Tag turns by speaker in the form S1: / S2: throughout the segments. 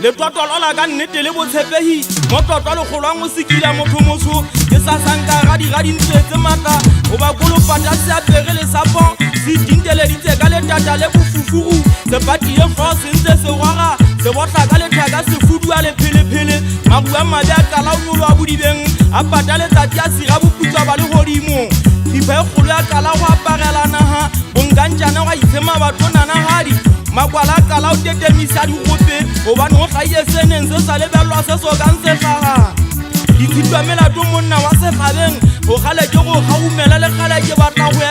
S1: le tlotolo la ka nnete le botshepehi mo tlotlo le kgolwang o sekila motho motsho ke sa sanka ga dintswetse mata o ba kolopata se apere le sapong se dinteleditse ka letata le bofufuru se patile fo sentse se rwara se botla ka lethaka se fudua le phelepele mabua mabe a qala o nyolo a bodibeng a pata letsatsi a sira boputswa ba le godimo thipa e kgolo ya qala go aparela naha bonkantšana ga itshema batho nanagadi makwala a qala o tetemisa digope gobane go tlhaile seneng se sa lebelelwa se sokang se tlhaga dithitwa melato monna wa sekgabeng go gale ke go gaumela le gale ke batla go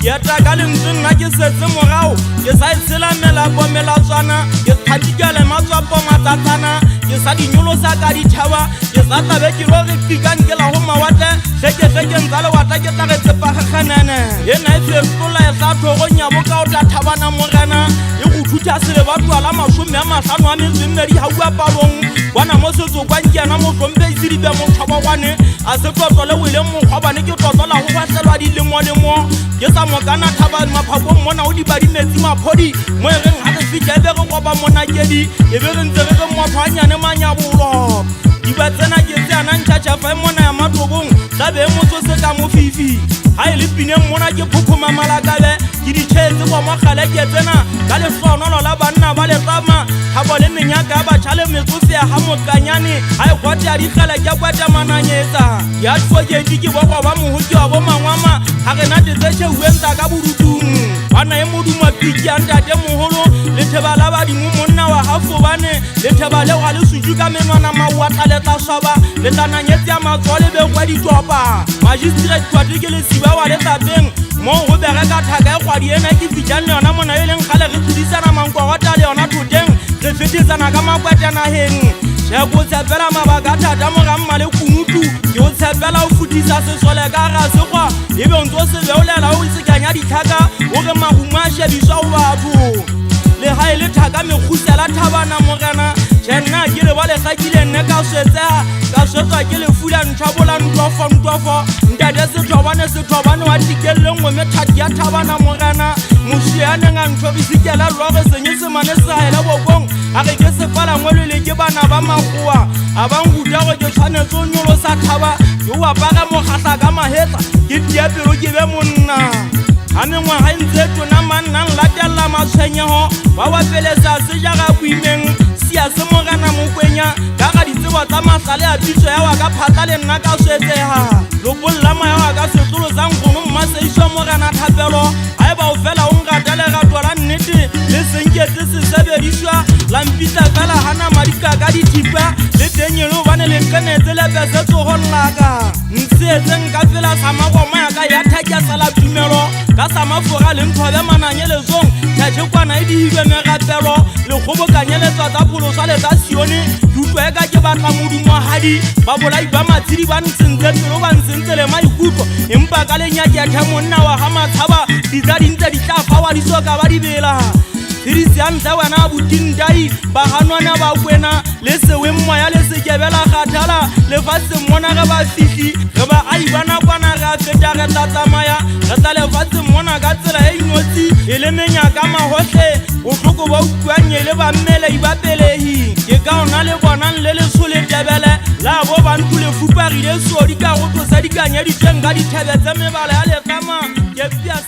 S1: eta ka lentswe nna ke setse morago ke sa itshelamela pomelatswana ke kgatikele matswapo matsatsana ke sa dinyolosa ka dithaba ke sa tlabe ke lo re kikankela go mawatle tleke ntsa lewatla ke tla re tsepagakganene ena e fetola e tla thogonyabo ka o tla thabana morena e go thuta sele batho ala 50 a metsemmedi gaua palong bona mo setso kwa nkiana motlhompe isedibe motlhobo gwane a se tlotlo le wele mokgwa bane ke tlotlo la go batlelwa dilemo ke sa mokana thaba maphakong mona o di badimetsi maphodi mo e reng ga re fitlha e be re koba monakedi e be re ntse re re motho a nyane manyabolo diba tsena ke tseana ntšhatšhafa e mona ya matobong tlabe e motso se ka mofifi ga e le pineng mona ke phophoma malakabe ke ditšhetse kwa mogale ke tsena ka letlonolo la banna ba letlama gabo le menyaka ya batšha le metsofe ya ga mokanyane ga e kwate ya digele ke kwate mananyetsa ya tfokedi ke bokwa ba mogoki wa bo mangwama ga re natetsetšheuentsa ka borutung bana e moduma piki ya ntate mogolo letheba la badimo monna wa gafobane letheba leo ga le sutsu ka menwana mauatla le tla swaba le tlananyetse ya matswa le bekgwa ditopa magistrate twate ke lesiba wa letlapeng mo go bereka thaka e kgwadi ena ke fitšang le yona mona e leng gale re tlhodisana mankogota le yona thoteng re fetetsana ka makwetenageng sheko tshepela mabaka a thata mogamma le kunutu ke o tshepela o fotisa sesole ka ga sekgwa e be ntse o se beolela o itsekanya ditlhaka o re magumo a shebiswa go batho le ga e le thaka mekgusela thabana morena tšhenna ke le ba legakile nne ka swetsega ka swetswa ke lefula ntšhabola ntofo ntate sethobane wa tikelele ngwe methati ya thabana morena mosie a neng a ntšhobisikela lore senye semane segaele bokong a ge ke sepalangwelele ke bana ba magoa a banguta go ke tshwanetse o nyolo sa thaba ke o apara mokgatla ka mahetla ke diapelo ke be monna a mengwaga e ntse tona mannang latelela matshwenyego wa wapeletsa sejaga boimeng sia se morena mokwenya ka ga ditsebo tsa matlale a pitso ya wa ka phata le nna ka swetsega lopolola moya wa ka setlolo sa nkgono mmaseišwa morena thapelo a e ba o fela o nrata lerato la nnete le senketse sesebedišwa la mpitla fela gana madika ka dithipa le tenyele o bane lenkenetse lepese tsogong laka ntsetseng ka fela sa magoma ya ka ya thakia sala tumelo ka sa mafora le nthobe mananyeletsong tšhatšhekwana e dihibe megapelo le kgobokanyeletswa tsa pholosa le tsa sione duto e ka ke batla modumohadi ba bolai ba matshedi ba ntshentse pelo ba ntshentse le maikutlo empa ka lenyakethe monna wa ga matshaba ditsa dintse di tla fa wa disoka ba di bela Dirisiantla wena butindai ba ganwana ba kwena le sewe mmoya le sekebela kgathala le fa se mona ga ba fitli re ba ai bana kwana ga feta re tla tsamaya re tla le fa se mona ka tsela e inotsi e le menya ka mahohle o tlhoko ba utlwanye le ba mmele ba pelehi ke ka ona le bonang le le sole tebele la bo ba ntule fuparile so di ka go tlosa di kanya di tsenga di thebe tse mebala ya le tama ke pia